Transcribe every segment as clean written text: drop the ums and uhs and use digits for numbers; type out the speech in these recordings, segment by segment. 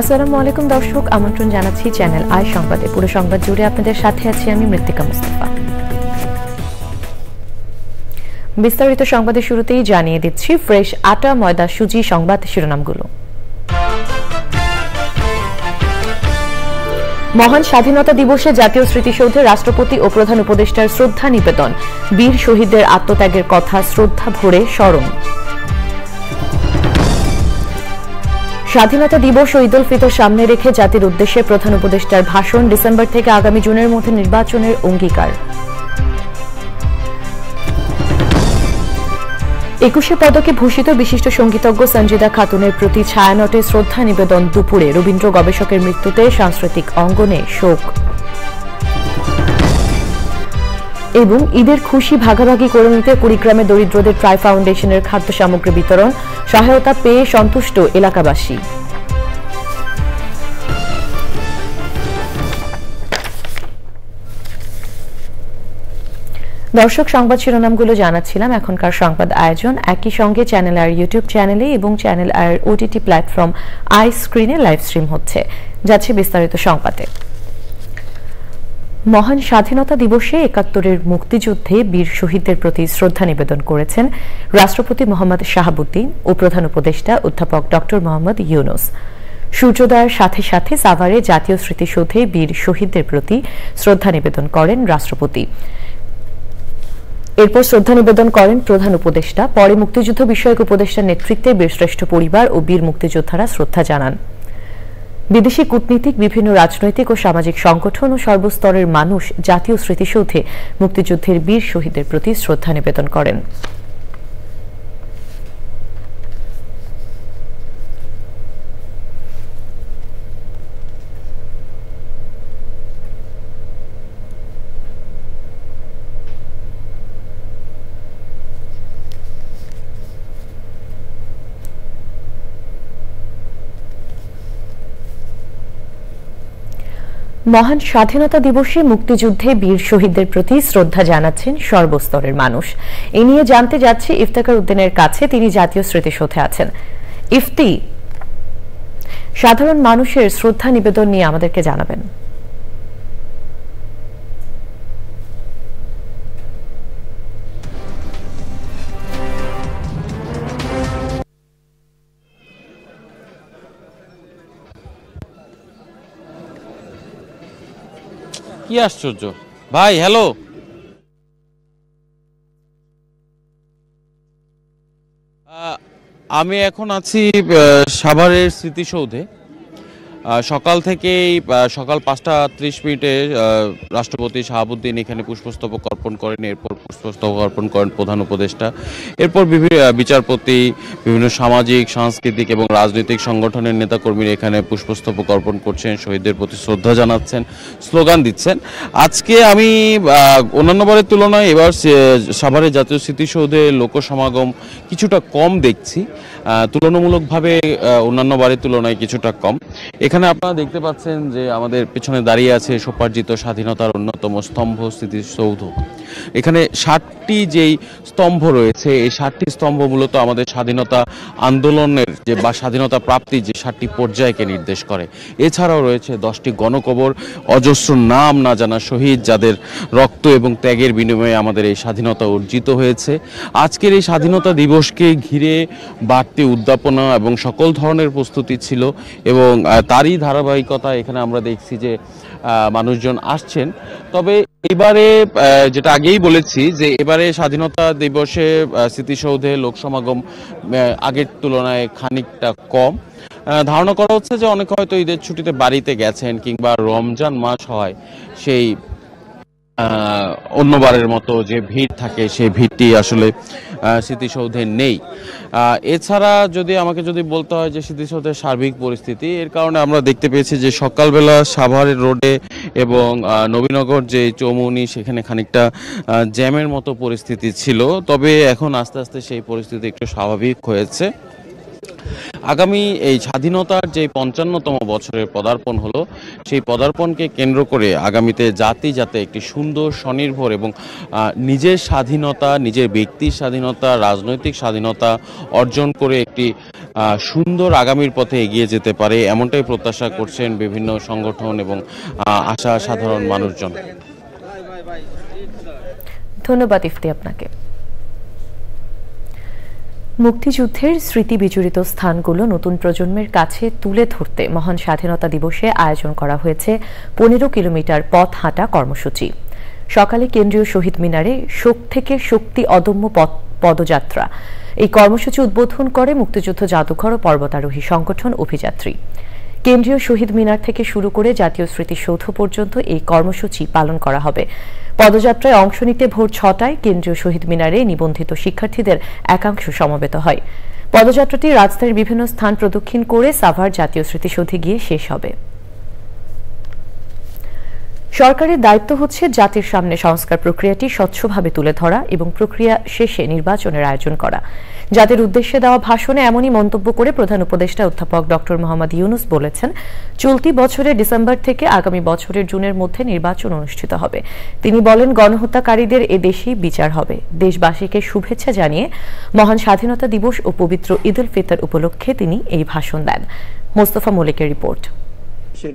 আসসালামু আলাইকুম দর্শক, আমন্ত্রণ জানাচ্ছি চ্যানেল আই সংবাদে। পুরো সংবাদ জুড়ে আপনাদের সাথে আছি আমি মৃত্তিকা মুস্তাফা। বিস্তারিত সংবাদের শুরুতেই জানিয়ে দিচ্ছি ফ্রেশ আটা, ময়দা, সুজি সংবাদ শিরোনামগুলো। মহান স্বাধীনতা দিবসে জাতীয় স্মৃতিসৌধে রাষ্ট্রপতি ও প্রধান উপদেষ্টার শ্রদ্ধা নিবেদন। বীর শহীদদের আত্মত্যাগের কথা শ্রদ্ধা ভরে স্মরণ। স্বাধীনতা দিবস ও ঈদ উল ফিতর সামনে রেখে জাতির উদ্দেশ্যে প্রধান উপদেষ্টার ভাষণ। ডিসেম্বর থেকে আগামী জুনের মধ্যে নির্বাচনের অঙ্গীকার। 21 পদকে ভূষিত বিশিষ্ট সংগীতজ্ঞ সঞ্জিদা খাতুনের প্রতি ছায়ানটে শ্রদ্ধা নিবেদন দুপুরে। রবীন্দ্র গবেষকের মৃত্যুতে সাংস্কৃতিক অঙ্গনে শোক। এবং ঈদের খুশি ভাগাভাগি করে নিতে কুড়িগ্রামে দরিদ্রদের ট্রাই ফাউন্ডেশনের খাদ্য সামগ্রী বিতরণ। সহায়তা পেয়ে সন্তুষ্ট এলাকাবাসী। দর্শক, সংবাদ শিরোনামগুলো জানাচ্ছিলাম। এখনকার সংবাদ আয়োজন একই সঙ্গে চ্যানেল আর ইউটিউব চ্যানেলে এবং চ্যানেল আর ওটিটি প্ল্যাটফর্ম আই স্ক্রিনে লাইভ স্ট্রিম হচ্ছে। যাচ্ছে বিস্তারিত সংবাদে। মহান স্বাধীনতা দিবসে ৭১-এর মুক্তিযুদ্ধে বীর শহীদদের প্রতি শ্রদ্ধা নিবেদন করেছেন রাষ্ট্রপতি মোহাম্মদ শাহাবুদ্দিন ও প্রধান উপদেষ্টা অধ্যাপক ড মোহাম্মদ ইউনূস। সূর্যোদয়ের সাথে সাথে সাভারে জাতীয় স্মৃতিসৌধে বীর শহীদদের প্রতি শ্রদ্ধা নিবেদন করেন রাষ্ট্রপতি। এরপর শ্রদ্ধা নিবেদন করেন প্রধান উপদেষ্টা। পরে মুক্তিযুদ্ধ বিষয়ক উপদেষ্টার নেতৃত্বে বীরশ্রেষ্ঠ পরিবার ও বীর মুক্তিযোদ্ধারা শ্রদ্ধা জানান। বিদেশি কূটনীতিক, বিভিন্ন রাজনৈতিক ও সামাজিক সংগঠন ও সর্বস্তরের মানুষ জাতীয় স্মৃতিসৌধে মুক্তিযুদ্ধের বীর শহীদদের প্রতি শ্রদ্ধা নিবেদন করেন। মহান স্বাধীনতা দিবসে মুক্তিযুদ্ধে বীর শহীদদের প্রতি শ্রদ্ধা জানাচ্ছেন সর্বস্তরের মানুষ। এ নিয়ে জানতে যাচ্ছি ইফতেখার উদ্দিনের কাছে। তিনি জাতীয় স্মৃতিসৌধে আছেন। ইফতি, সাধারণ মানুষের শ্রদ্ধা নিবেদন নিয়ে আমাদেরকে জানাবেন। কি আশ্চর্য ভাই। হ্যালো, আমি এখন আছি সাভারের স্মৃতিসৌধে। সকাল থেকেই সকাল ৫টা ৩০ রাষ্ট্রপতি শাহাবুদ্দিন এখানে পুষ্পস্তবক অর্পণ করেন। এরপর পুষ্পস্তবক অর্পণ করেন প্রধান উপদেষ্টা। এরপর বিভিন্ন বিচারপতি, বিভিন্ন সামাজিক, সাংস্কৃতিক এবং রাজনৈতিক সংগঠনের নেতাকর্মীরা এখানে পুষ্পস্তবক অর্পণ করছেন, শহীদদের প্রতি শ্রদ্ধা জানাচ্ছেন, স্লোগান দিচ্ছেন। আজকে আমি অন্যান্য বারের তুলনায় এবার সাভারের জাতীয় স্মৃতিসৌধে লোকসমাগম কিছুটা কম দেখছি। তুলনামূলকভাবে অন্যান্য বারের তুলনায় কিছুটা কম। এখানে আপনারা দেখতে পাচ্ছেন যে আমাদের পেছনে দাঁড়িয়ে আছে স্বোপার্জিত স্বাধীনতার অন্যতম স্তম্ভ স্মৃতিসৌধ। এখানে ৬০টি যেই স্তম্ভ রয়েছে, এই ৬০টি স্তম্ভ মূলত আমাদের স্বাধীনতা আন্দোলনের যে বা স্বাধীনতা প্রাপ্তির যে ৬০টি পর্যায়কে নির্দেশ করে। এছাড়াও রয়েছে 10টি গণকবর, অজস্র নাম না জানা শহীদ যাদের রক্ত এবং ত্যাগের বিনিময়ে আমাদের এই স্বাধীনতা অর্জিত হয়েছে। আজকের এই স্বাধীনতা দিবসকে ঘিরে বাড়তি উদ্যাপনা এবং সকল ধরনের প্রস্তুতি ছিল এবং তারই ধারাবাহিকতা এখানে আমরা দেখছি যে মানুষজন আসছেন। তবে এবারে যেটা আগেই বলেছি যে এবারে স্বাধীনতা দিবসে স্মৃতিসৌধে লোকসমাগম আগের তুলনায় খানিকটা কম। ধারণা করা হচ্ছে যে অনেকে হয়তো ঈদের ছুটিতে বাড়িতে গেছেন কিংবা রমজান মাস হয় সেই অন্যবারের মতো যে ভিড় থাকে সেই ভিড়টি আসলে স্মৃতিসৌধে নেই। এছাড়া আমাকে যদি বলতে হয় যে স্মৃতিসৌধের সার্বিক পরিস্থিতি, এর কারণে আমরা দেখতে পেয়েছি যে সকালবেলা সাভারের রোডে এবং নবীনগর যে চৌমুহনী সেখানে খানিকটা জ্যামের মতো পরিস্থিতি ছিল। তবে এখন আস্তে আস্তে সেই পরিস্থিতি একটু স্বাভাবিক হয়েছে। আগামী এই স্বাধীনতার যে ৫৫তম বছরের পদার্পণ হলো, সেই পদার্পণকে কেন্দ্র করে আগামীতে জাতি যাতে একটি সুন্দর, স্বনির্ভর এবং নিজের স্বাধীনতা, নিজের ব্যক্তির স্বাধীনতা, রাজনৈতিক স্বাধীনতা অর্জন করে একটি সুন্দর আগামীর পথে এগিয়ে যেতে পারে, এমনটাই প্রত্যাশা করছেন বিভিন্ন সংগঠন এবং আশা সাধারণ মানুষজন। ধন্যবাদ ইফতি আপনাকে। মুক্তিযুদ্ধের স্মৃতি বিজড়িত স্থানগুলো নতুন প্রজন্মের কাছে তুলে ধরতে মহান স্বাধীনতা দিবসে আয়োজন করা হয়েছে 15 কিলোমিটার পথ হাঁটা কর্মসূচি। সকালে কেন্দ্রীয় শহীদ মিনারে শোক থেকে শক্তি অদম্য পদযাত্রা এই কর্মসূচি উদ্বোধন করে মুক্তিযুদ্ধ জাদুঘর ও পর্বতারোহী সংগঠন অভিযাত্রী। কেন্দ্রীয় শহীদ মিনার থেকে শুরু করে জাতীয় স্মৃতিসৌধ পর্যন্ত এই কর্মসূচি পালন করা হবে। পদযাত্রায় অংশ নিতে ভোর 6টায় কেন্দ্রীয় শহীদ মিনারে নিবন্ধিত শিক্ষার্থীদের একাংশ সমবেত হয়। পদযাত্রাটি রাজধানীর বিভিন্ন স্থান প্রদক্ষিণ করে সাভার জাতীয় স্মৃতিসৌধে গিয়ে শেষ হবে। সরকারের দায়িত্ব হচ্ছে জাতির সামনে সংস্কার প্রক্রিয়াটি স্বচ্ছভাবে তুলে ধরা এবং প্রক্রিয়া শেষে নির্বাচনের আয়োজন করা। জাতির উদ্দেশ্যে দেওয়া ভাষণে এমনই মন্তব্য করে প্রধান উপদেষ্টা অধ্যাপক ডক্টর মোহাম্মদ ইউনূস বলেছেন, চলতি বছরের ডিসেম্বর থেকে আগামী বছরের জুনের মধ্যে নির্বাচন অনুষ্ঠিত হবে। তিনি বলেন, গণহত্যাকারীদের এ দেশেই বিচার হবে। দেশবাসীকে শুভেচ্ছা জানিয়ে মহান স্বাধীনতা দিবস ও পবিত্র ঈদ উল ফিতর উপলক্ষে তিনি এই ভাষণ দেন। মোস্তফা মল্লিকের রিপোর্ট।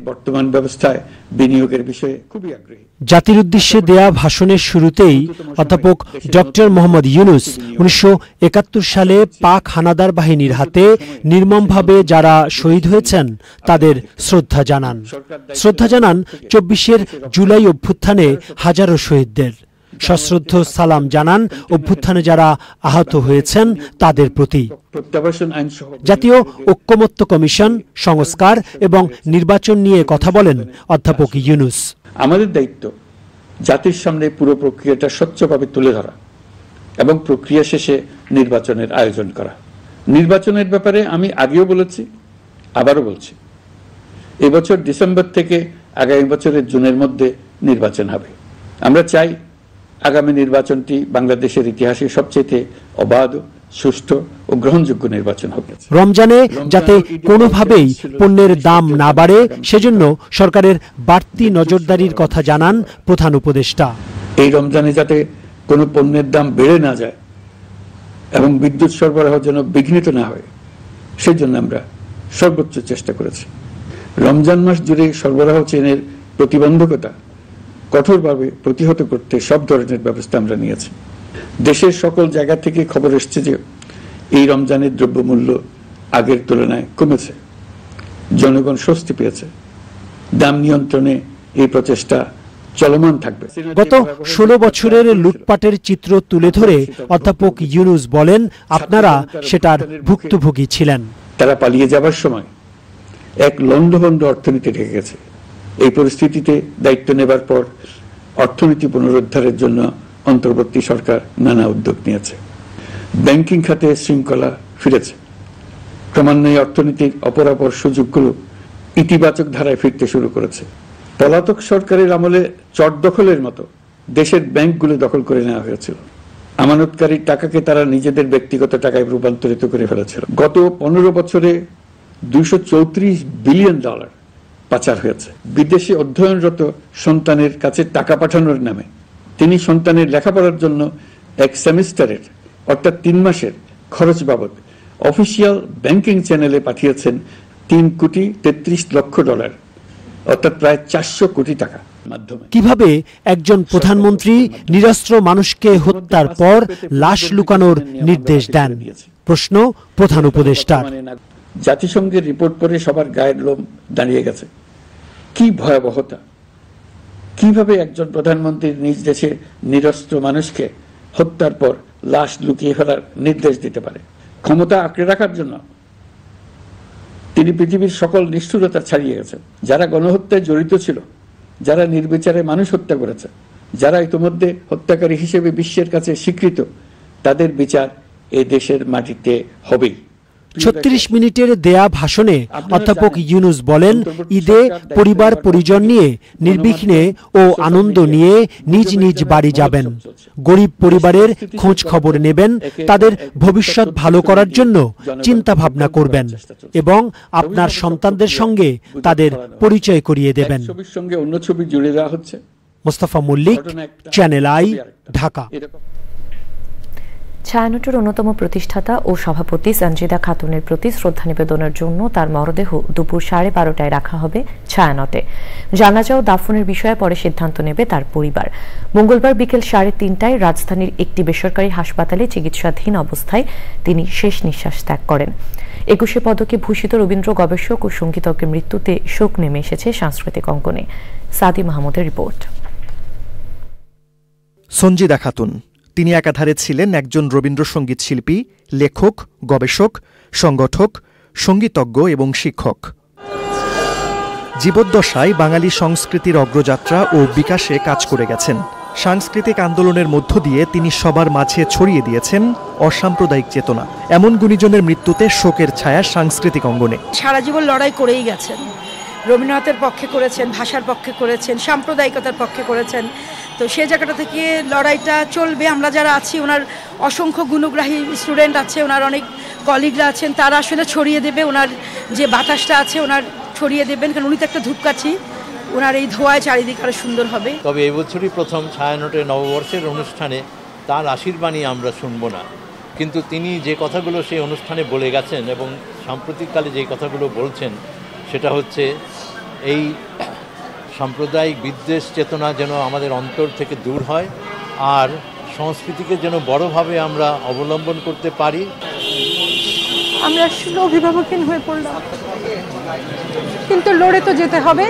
বর্তমান ব্যবস্থায় বিনিয়োগের বিষয়ে খুবই আগ্রহী। জাতির উদ্দেশ্যে দেয়া ভাষণের শুরুতেই অধ্যাপক ডক্টর মোহাম্মদ ইউনূস 1971 সালে পাক হানাদার বাহিনীর হাতে নির্মমভাবে যারা শহীদ হয়েছেন তাদের শ্রদ্ধা জানান। 24 জুলাই অভ্যুত্থানে হাজারো শহীদদের সশ্রদ্ধ সালাম জানান অভ্যুত্থানে যারা আহত হয়েছেন তাদের প্রতি। জাতীয় ঐক্যমত্য কমিশন, সংস্কার এবং নির্বাচন নিয়ে কথা বলেন অধ্যাপক ইউনূস। আমাদের দায়িত্ব জাতির সামনে পুরো প্রক্রিয়াটা স্বচ্ছভাবে তুলে ধরা এবং প্রক্রিয়া শেষে নির্বাচনের আয়োজন করা। নির্বাচনের ব্যাপারে আমি আগেও বলেছি, আবারও বলছি, এবছর ডিসেম্বর থেকে আগামী বছরের জুনের মধ্যে নির্বাচন হবে। আমরা চাই আগামী নির্বাচনটি বাংলাদেশের ইতিহাসে সবচেয়ে অবাধ, সুষ্ঠু ও গ্রহণযোগ্য নির্বাচন হবে। রমজানে যাতে কোনোভাবেই পণ্যের দাম না বাড়ে সেজন্য সরকারের বাড়তি নজরদারির কথা জানান প্রধান উপদেষ্টা। এই রমজানে যাতে কোনো পণ্যের দাম বেড়ে না যায় এবং বিদ্যুৎ সরবরাহ যেন বিঘ্নিত না হয় সেজন্য আমরা সর্বোচ্চ চেষ্টা করেছি। রমজান মাস জুড়ে সরবরাহ চেনের প্রতিবন্ধকতা কঠোরভাবে প্রতিহত করতে সব ধরনের ব্যবস্থা আমরা নিয়েছি। দেশের সকল জায়গা থেকে খবর এসছে যে এই রমজানের দ্রব্যমূল্য আগের তুলনায় কমেছে, জনগণ স্বস্তি পেয়েছে। দাম নিয়ন্ত্রণে এই প্রচেষ্টা চলমান থাকবে। গত 16 বছরের লুটপাটের চিত্র তুলে ধরে অধ্যাপক ইউনূস বলেন, আপনারা সেটার ভুক্তভোগী ছিলেন। তারা পালিয়ে যাবার সময় এক লন্ডভন্ড অর্থনীতি ঢেকে গেছে। এই পরিস্থিতিতে দায়িত্ব নেবার পর অর্থনীতি পুনরুদ্ধারের জন্য অন্তর্বর্তী সরকার নানা উদ্যোগ নিয়েছে। ব্যাংকিং খাতে শৃঙ্খলা ফিরেছে। ক্রমান্বয়ে অর্থনীতির অপরাপর সুযোগগুলো ইতিবাচক ধারায় ফিরতে শুরু করেছে। পলাতক সরকারের আমলে চট দখলের মতো দেশের ব্যাংকগুলো দখল করে নেওয়া হয়েছিল। আমানতকারীর টাকাকে তারা নিজেদের ব্যক্তিগত টাকায় রূপান্তরিত করে ফেলেছিল। গত 15 বছরে $234 বিলিয়ন পাচার হয়েছে। বিদেশে অধ্যয়নরত সন্তানের কাছে টাকা পাঠানোর নামে তিনি সন্তানের লেখাপড়ার জন্য এক সেমিস্টারের অর্থাৎ 3 মাসের খরচ বাবদ অফিসিয়াল ব্যাংকিং চ্যানেলে পাঠিয়েছেন $3,33,00,000 অর্থাৎ প্রায় 400 কোটি টাকা। কিভাবে একজন প্রধানমন্ত্রী নিরস্ত্র মানুষকে হত্যার পর লাশ লুকানোর নির্দেশ দেন? প্রশ্ন প্রধান উপদেষ্টার। জাতিসংঘের রিপোর্ট পড়ে সবার গায়ের লোম দাঁড়িয়ে গেছে। কি ভয়াবহতা! কিভাবে একজন প্রধানমন্ত্রী নিজ দেশে নিরস্ত্র মানুষকে হত্যার পর লাশ লুকিয়ে ফেলার নির্দেশ দিতে পারে? ক্ষমতা আঁকড়ে রাখার জন্য তিনি পৃথিবীর সকল নিষ্ঠুরতা ছাড়িয়ে গেছেন। যারা গণহত্যায় জড়িত ছিল, যারা নির্বিচারে মানুষ হত্যা করেছে, যারা ইতিমধ্যে হত্যাকারী হিসেবে বিশ্বের কাছে স্বীকৃত, তাদের বিচার এ দেশের মাটিতে হবেই। 36 মিনিটের দেয়া ভাষণে অধ্যাপক ইউনূস বলেন, ঈদে পরিবার পরিজন নিয়ে নির্বিঘ্নে ও আনন্দ নিয়ে নিজ নিজ বাড়ি যাবেন। গরিব পরিবারের খোঁজ খবর নেবেন, তাদের ভবিষ্যৎ ভালো করার জন্য চিন্তা ভাবনা করবেন এবং আপনার সন্তানদের সঙ্গে তাদের পরিচয় করিয়ে দেবেন। ছবির সঙ্গে অন্য ছবি জুড়ে দেওয়া হচ্ছে। Mostafa Mallik, channel I, Dhaka. ছায়ানটের অন্যতম প্রতিষ্ঠাতা ও সভাপতি সঞ্জিদা খাতুনের প্রতি শ্রদ্ধা নিবেদনের জন্য তার মরদেহ দুপুর 12:30টায় রাখা হবে ছায়ানটে। জানাজা ও দাফনের বিষয়ে পরে সিদ্ধান্ত নেবে তার পরিবার। মঙ্গলবার বিকেল 3:30টায় রাজধানীর একটি বেসরকারি হাসপাতালে চিকিৎসাধীন অবস্থায় তিনি শেষ নিঃশ্বাস ত্যাগ করেন। 21 পদকে ভূষিত রবীন্দ্র গবেষক ও সঙ্গীতজ্ঞের মৃত্যুতে শোক নেমে এসেছে সাংস্কৃতিক অঙ্গনে। সাদি মাহমুদের রিপোর্ট। সঞ্জিদা খাতুন, তিনি একাধারে ছিলেন একজন রবীন্দ্রসঙ্গীত শিল্পী, লেখক, গবেষক, সংগঠক, সঙ্গীতজ্ঞ এবং শিক্ষক। জীবদ্দশায় বাঙালি সংস্কৃতির অগ্রযাত্রা ও বিকাশে কাজ করে গেছেন। সাংস্কৃতিক আন্দোলনের মধ্য দিয়ে তিনি সবার মাঝে ছড়িয়ে দিয়েছেন অসাম্প্রদায়িক চেতনা। এমন গুণীজনের মৃত্যুতে শোকের ছায়া সাংস্কৃতিক অঙ্গনে। সারা জীবন লড়াই করেই গেছেন, রবীন্দ্রনাথের পক্ষে করেছেন, ভাষার পক্ষে করেছেন, সাম্প্রদায়িকতার পক্ষে করেছেন। তো সেই জায়গাটা থেকে লড়াইটা চলবে। আমরা যারা আছি, ওনার অসংখ্য গুণগ্রাহী স্টুডেন্ট আছে, ওনার অনেক কলিগরা আছেন, তারা আসলে ছড়িয়ে দেবে। ওনার যে বাতাসটা আছে ওনার ছড়িয়ে দেবেন, কারণ উনি তো একটা ধূপকাঠি, ওনার এই ধোঁয়ায় চারিদিক আরো সুন্দর হবে। তবে এই বছরই প্রথম ছায়ানটে নববর্ষের অনুষ্ঠানে তার আশীর্বাণী আমরা শুনবো না, কিন্তু তিনি যে কথাগুলো সেই অনুষ্ঠানে বলে গেছেন এবং সাম্প্রতিককালে যে কথাগুলো বলছেন, সেটা হচ্ছে এই সাম্প্রদায়িক বিদ্বেষ চেতনা যেন আমাদের অন্তর থেকে দূর হয়, আর সংস্কৃতিকে যেন বড়ভাবে আমরা অবলম্বন করতে পারি। আমরা আসলে অভিভাবকহীন হয়ে পড়লাম, কিন্তু লড়ে তো যেতে হবে।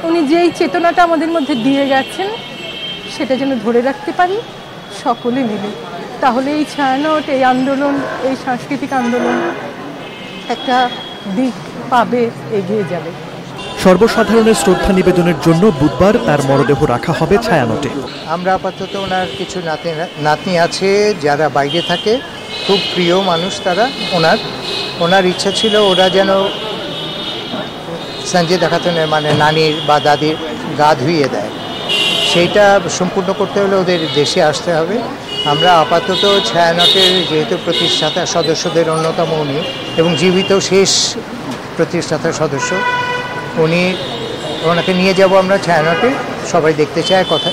উনি যেই চেতনাটা আমাদের মধ্যে দিয়ে গেছেন, সেটা যেন ধরে রাখতে পারি সকলে মিলে। তাহলে এই ছায়ানট, এই আন্দোলন, এই সাংস্কৃতিক আন্দোলন একটা দিক পাবে, এগিয়ে যাবে। সর্বসাধারণের শ্রদ্ধা নিবেদনের জন্য বুধবার তার মরদেহ রাখা হবে ছায়ানটে। আমরা আপাতত ওনার কিছু নাতনি আছে যারা বাইরে থাকে, খুব প্রিয় মানুষ তারা। ওনার ইচ্ছা ছিল ওরা যেন সঞ্জিদা খাতুনের মানে নানির বা দাদির গা ধুইয়ে দেয়। সেইটা সম্পূর্ণ করতে হলে ওদের দেশে আসতে হবে। আমরা আপাতত ছায়ানটের যেহেতু প্রতিষ্ঠাতা সদস্যদের অন্যতম উনি এবং জীবিত শেষ প্রতিষ্ঠাতা সদস্য, ওনাকে নিয়ে যাব আমরা ছায়ানটে। সবাই দেখতে চায়, কথা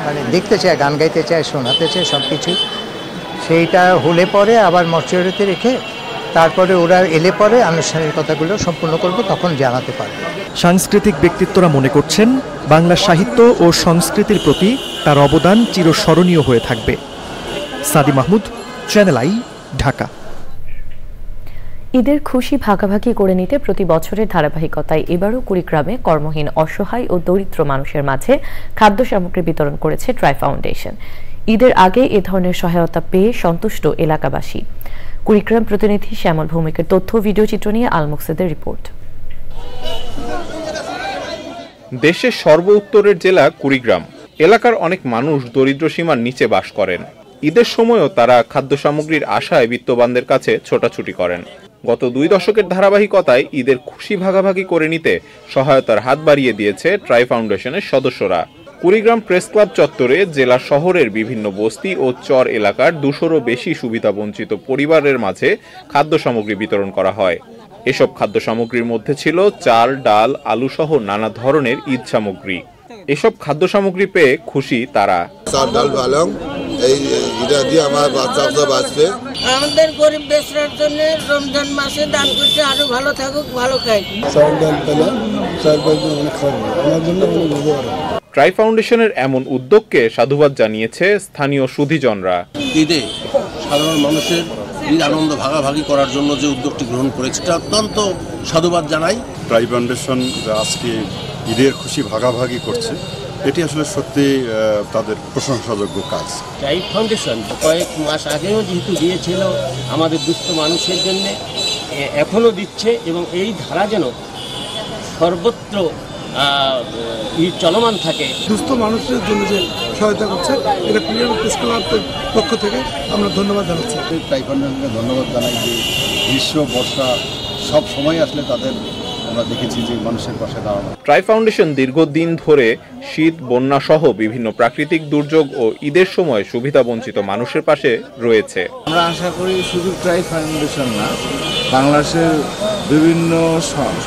মানে দেখতে চায়, গান গাইতে চায়, শোনাতে চায়, সব কিছু। সেইটা হলে পরে আবার মর্চুয়ারিতে রেখে তারপরে ওরা এলে পরে আনুষ্ঠানিক কথাগুলো সম্পূর্ণ করব, তখন জানাতে পারব। সাংস্কৃতিক ব্যক্তিত্বরা মনে করছেন বাংলা সাহিত্য ও সংস্কৃতির প্রতি তার অবদান চিরস্মরণীয় হয়ে থাকবে। সাদি মাহমুদ, চ্যানেল আই, ঢাকা। ঈদের খুশি ভাগাভাগি করে নিতে প্রতি বছরের ধারাবাহিকতায় এবারও কুড়িগ্রামে কর্মহীন, অসহায় ও দরিদ্র মানুষের মাঝে খাদ্য সামগ্রী বিতরণ করেছে ট্রাই ফাউন্ডেশন। ঈদের আগে এ ধরনের সহায়তা পেয়ে সন্তুষ্ট এলাকাবাসী। কুড়িগ্রাম প্রতিনিধি শ্যামল ভৌমিকের তথ্য, ভিডিও চিত্র নিয়ে আল মুকসেদের রিপোর্ট। দেশের সর্ব উত্তরের জেলা কুড়িগ্রাম এলাকার অনেক মানুষ দরিদ্র সীমার নিচে বাস করেন। ঈদের সময়ও তারা খাদ্য সামগ্রীর আশায় বিত্তবানদের কাছে ছোটাছুটি করেন। গত 2 দশকের ধারাবাহিকতায় ঈদের খুশি ভাগাভাগি করে নিতে সহায়তার হাত বাড়িয়ে দিয়েছে ট্রাই ফাউন্ডেশনের সদস্যরা। কুড়িগ্রাম প্রেস ক্লাব চত্বরে জেলা শহরের বিভিন্ন বস্তি ও চর এলাকার 200-রও বেশি সুবিধাবঞ্চিত পরিবারের মাঝে খাদ্য সামগ্রী বিতরণ করা হয়। এসব খাদ্য সামগ্রীর মধ্যে ছিল চাল, ডাল, আলু সহ নানা ধরনের ঈদ সামগ্রী। এসব খাদ্য সামগ্রী পেয়ে খুশি তারা। আমাদের গরিব বেচারার জন্য রমজান মাসে দান করছে, আরো ভালো থাকুক, ভালো খাই। ট্রাই ফাউন্ডেশনের এমন উদ্যোগকে সাধুবাদ জানিয়েছে স্থানীয় সুধীজনরা। ঈদে সাধারণ মানুষের ঈদ আনন্দ ভাগাভাগি করার জন্য যে উদ্যোগটি গ্রহণ করেছে, এটা অত্যন্ত সাধুবাদ জানাই। ট্রাই ফাউন্ডেশন আজকে ঈদের খুশি ভাগাভাগি করছে, এটি আসলে সত্যি তাদের প্রশংসাযোগ্য কাজ। ট্রাই ফাউন্ডেশন কয়েক মাস আগেও যেহেতু দিয়েছিল আমাদের দুস্থ মানুষের জন্য, এখনও দিচ্ছে এবং এই ধারা যেন সর্বত্র চলমান থাকে। দুস্থ মানুষের জন্য যে সহায়তা করছে, এটা কুড়িগ্রাম প্রেস ক্লাবের পক্ষ থেকে আমরা ধন্যবাদ জানাচ্ছি। ট্রাই ফাউন্ডেশনকে ধন্যবাদ জানাই যে গ্রীষ্ম, বর্ষা সব সময় আসলে তাদের আমরা দেখেছি যে মানুষের পাশে দাঁড়ানো। ট্রাই ফাউন্ডেশন দীর্ঘদিন ধরে শীত, বন্যা সহ বিভিন্ন প্রাকৃতিক দুর্যোগ ও ঈদের সময় সুবিধা বঞ্চিত মানুষের পাশে রয়েছে। আমরা আশা করি শুধু ট্রাই ফাউন্ডেশন না, বাংলাদেশের বিভিন্ন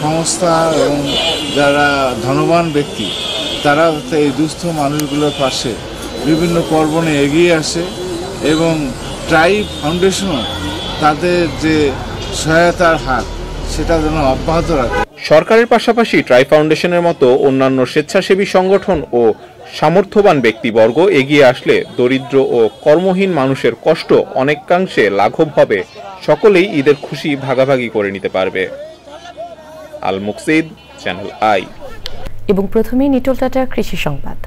সংস্থা এবং যারা ধনবান ব্যক্তি, তারা এই দুস্থ মানুষগুলোর পাশে বিভিন্ন পার্বণে এগিয়ে আসে এবং ট্রাই ফাউন্ডেশনও তাদের যে সহায়তার হাত সেটা যেন অব্যাহত রাখে। সরকারের পাশাপাশি ট্রাই ফাউন্ডেশনের মতো অন্যান্য স্বেচ্ছাসেবী সংগঠন ও সামর্থ্যবান ব্যক্তিবর্গ এগিয়ে আসলে দরিদ্র ও কর্মহীন মানুষের কষ্ট অনেকাংশে লাঘব হবে, সকলেই ঈদের খুশি ভাগাভাগি করে নিতে পারবে। আল মুকসিদ, চ্যানেল আই। এবং প্রথমেই নিটোল টাটা কৃষি সংবাদ।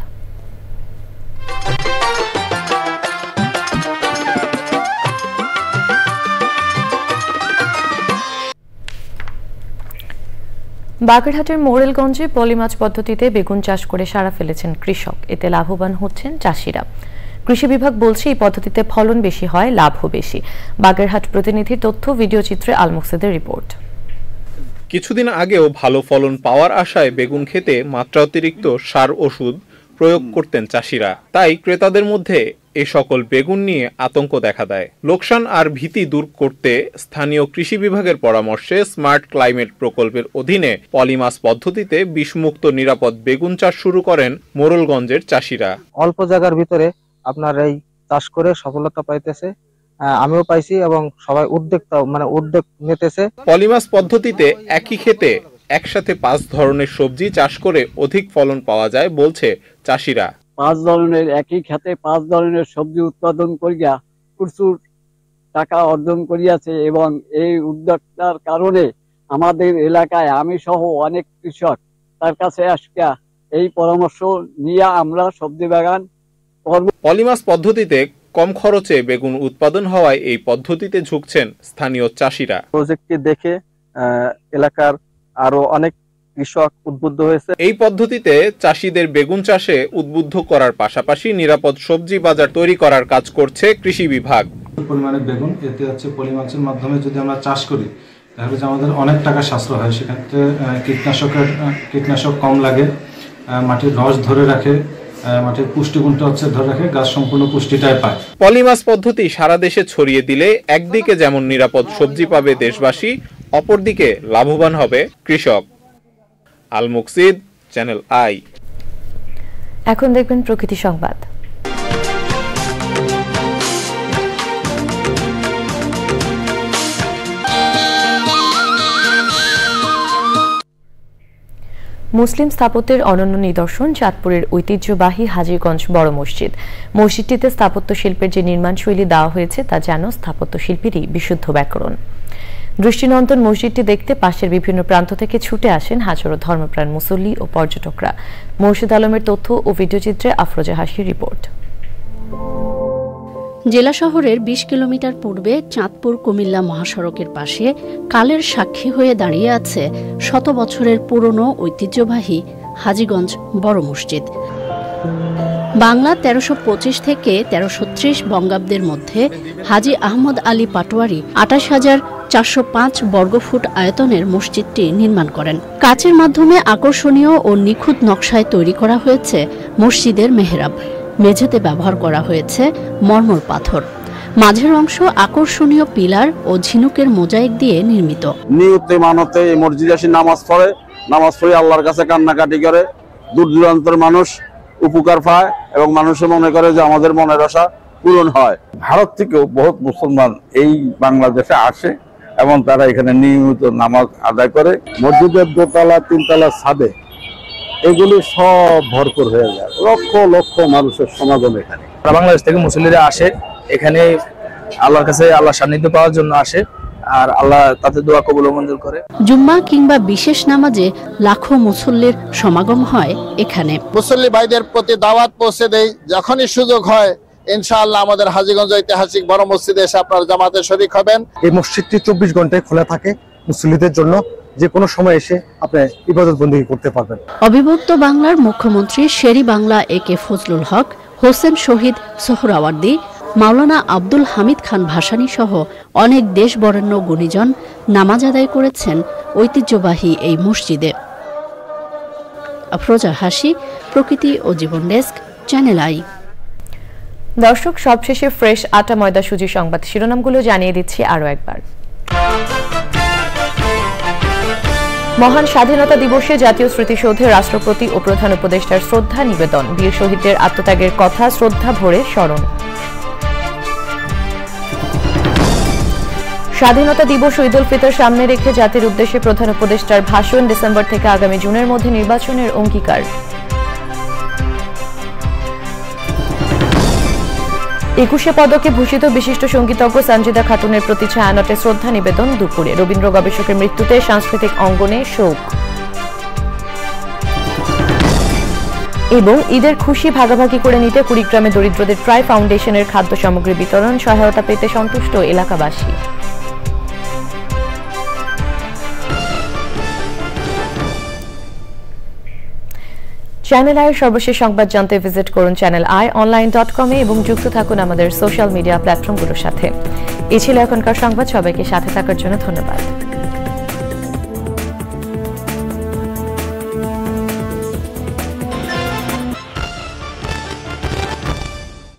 বাগেরহাটের মোরেলগঞ্জে পলিমাছ পদ্ধতিতে বেগুন চাষ করে সারা ফেলেছেন কৃষক, এতে লাভবান হচ্ছেন চাষিরা। কৃষি বিভাগ বলছে এই পদ্ধতিতে ফলন বেশি হয়, লাভও বেশি। বাগেরহাট প্রতিনিধির তথ্য, ভিডিও চিত্রে আল মুকসিদের রিপোর্ট। কিছুদিন আগেও ভালো ফলন পাওয়ার আশায় বেগুন খেতে মাত্রা অতিরিক্ত সার ওষুধ প্রয়োগ করতেন চাষিরা, তাই ক্রেতাদের মধ্যে এ সকল বেগুন নিয়ে আতঙ্ক দেখা দেয়। লোকসান আর ভীতি দূর করতে স্থানীয় কৃষি বিভাগের পরামর্শে স্মার্ট ক্লাইমেট প্রকল্পের অধীনে পলিমাছ পদ্ধতিতে বিষমুক্ত নিরাপদ বেগুন চাষ শুরু করেন মোরেলগঞ্জের চাষিরা। অল্প জায়গার ভিতরে আপনার এই চাষ করে সফলতা পাইতেছে, আমিও পাইছি এবং সবাই উদ্যোগ নিতেছে। পলিমাছ পদ্ধতিতে একই ক্ষেতে একসাথে 5 ধরনের সবজি চাষ করে অধিক ফলন পাওয়া যায় বলছে চাষিরা। 5 ধরনের একই ক্ষেতে 5 ধরনের সবজি উৎপাদন করিয়া প্রচুর টাকা অর্জন করিয়াছে এবং এই উদ্যোগটার কারণে আমাদের এলাকায় আমি সহ অনেক কৃষক তার কাছে আসিয়া এই পরামর্শ নিয়ে আমরা সবজি বাগান করব। পলিমাছ পদ্ধতিতে কম খরচে বেগুন উৎপাদন হওয়ায় এই পদ্ধতিতে ঝুঁকছেন স্থানীয় চাষিরা। প্রজেক্টটি দেখে এলাকার আরো অনেক কৃষক উদ্বুদ্ধ হয়েছে। এই পদ্ধতিতে চাষিদের বেগুন চাষে উদ্বুদ্ধ করার পাশাপাশি নিরাপদ সবজি বাজার তৈরি করার কাজ করছে কৃষি বিভাগ। পরিমাণে বেগুন এতে হচ্ছে পলিমাছের মাধ্যমে যদি আমরা চাষ করি তাহলে আমাদের অনেক টাকা সাশ্রয় হয়। সেক্ষেত্রে কীটনাশক কম লাগে, মাটির রস ধরে রাখে, মাটির পুষ্টিগুণটা ধরে রাখে, গাছ সম্পূর্ণ পুষ্টিটাই পায়। পলিমাছ পদ্ধতি সারা দেশে ছড়িয়ে দিলে একদিকে যেমন নিরাপদ সবজি পাবে দেশবাসী, অপরদিকে লাভবান হবে কৃষক। আল মুকসিদ, চ্যানেল আই। এখন দেখবেন প্রকৃতি সংবাদ। মুসলিম স্থাপত্যের অনন্য নিদর্শন চাঁদপুরের ঐতিহ্যবাহী হাজীগঞ্জ বড় মসজিদ। মসজিদটিতে স্থাপত্য শিল্পের যে নির্মাণশৈলী দেওয়া হয়েছে তা যেন স্থাপত্য শিল্পীরই বিশুদ্ধ ব্যাকরণ। দৃষ্টিনন্দন মসজিদটি দেখতে পাশের বিভিন্ন প্রান্ত থেকে ছুটে আসেন হাজারো ধর্মপ্রাণ মুসল্লি ও পর্যটকরা। মোর্শেদ আলমের তথ্য ও ভিডিওচিত্রে আফরোজা হাসির রিপোর্ট। জেলা শহরের 20 কিলোমিটার পূর্বে চাঁদপুর কুমিল্লা মহাসড়কের পাশে কালের সাক্ষী হয়ে দাঁড়িয়ে আছে শত বছরের পুরনো ঐতিহ্যবাহী হাজীগঞ্জ বড় মসজিদ। বাংলা 1325 থেকে 1330 বঙ্গাব্দের মধ্যে হাজী আহমদ আলী পাটোয়ারি 28,405 বর্গফুট আয়তনের মসজিদটি নির্মাণ করেন। কাচের মাধ্যমে আকর্ষণীয় ও নিখুঁত নকশায় তৈরি করা হয়েছে মসজিদের মেহরাব। মেঝেতে ব্যবহার করা হয়েছে মর্মর পাথর। মাঝের অংশ আকর্ষণীয় পিলার ও ঝিনুকের মোজাইক দিয়ে নির্মিত। নিয়তে মানতে এই মসজিদে এসে নামাজ পড়ে আল্লাহর কাছে কান্নাকাটি করে দূর দূরান্তের মানুষ উপকার পায় এবং মানুষে মনে করে যে আমাদের মনের আশা পূরণ হয়। ভারত থেকেও বহুত মুসলমান এই বাংলাদেশে আসে এবং তারা এখানে নিয়মিত নামাজ আদায় করে। মসজিদের দোতলা 3তলা ছাদে এগুলি সব ভরপুর হয়ে যায়, লক্ষ লক্ষ মানুষের সমাগম এখানে। বাংলাদেশ থেকে মুসল্লিরা আসে এখানে আল্লাহর কাছে আল্লাহর সান্নিধ্য পাওয়ার জন্য আসে, আর আল্লাহ তাদের দোয়া কবুল ও মঞ্জুর করে। জুম্মা কিংবা বিশেষ নামাজে লাখো মুসল্লির সমাগম হয় এখানে। মুসল্লি ভাইদের প্রতি দাওয়াত পৌঁছে দেই, যখনই সুযোগ হয় ইনশাআল্লাহ আমাদের হাজীগঞ্জ ঐতিহাসিক বড় মসজিদে এসে আপনারা জামাতে শরীক হবেন। এই মসজিদটি 24 ঘন্টায় খোলা থাকে মুসল্লিদের জন্য, যে কোনো সময় এসে আপনি ইবাদত বন্দেগী করতে পারবেন। অবিভক্ত বাংলার মুখ্যমন্ত্রী শেরি বাংলা একে ফজলুল হক, হোসেন শহীদ সোহরাওয়ার্দী, মাওলানা আব্দুল হামিদ খান ভাসানী সহ অনেক দেশ বরেণ্য গুণীজন নামাজ আদায় করেছেন ঐতিহ্যবাহী এই মসজিদে। আফরোজা হাসি, প্রকৃতি ও জীবন ডেস্ক, চ্যানেল আই। দর্শক, সবশেষে ফ্রেশ আটা ময়দা সুজি সংবাদ শিরোনামগুলো জানিয়ে দিচ্ছি আরো একবার। মহান স্বাধীনতা দিবসে জাতীয় স্মৃতিসৌধে রাষ্ট্রপতি ও প্রধান উপদেষ্টার শ্রদ্ধা নিবেদন। বীর শহীদদের আত্মত্যাগের কথা শ্রদ্ধা ভরে স্মরণ। স্বাধীনতা দিবস ও ঈদ উল ফিতর সামনে রেখে জাতির উদ্দেশ্যে প্রধান উপদেষ্টার ভাষণ। ডিসেম্বর থেকে আগামী জুনের মধ্যে নির্বাচনের অঙ্গীকার। 21 পদকে ভূষিত বিশিষ্ট সঙ্গীতজ্ঞ সানজিদা খাতুনের প্রতি ছায়ানটে শ্রদ্ধা নিবেদন দুপুরে। রবীন্দ্র গবেষকের মৃত্যুতে সাংস্কৃতিক অঙ্গনে শোক। এবং ঈদের খুশি ভাগাভাগি করে নিতে কুড়িগ্রামে দরিদ্রদের ট্রাই ফাউন্ডেশনের খাদ্য সামগ্রী বিতরণ। সহায়তা পেতে সন্তুষ্ট এলাকাবাসী। চ্যানেল আইয়ের সর্বশেষ সংবাদ জানতে ভিজিট করুন channelionline.com এবং যুক্ত থাকুন আমাদের সোশ্যাল মিডিয়া প্ল্যাটফর্মগুলোর সাথে। এই ছিল এখনকার সংবাদ। সবাইকে সাথে থাকার জন্য ধন্যবাদ।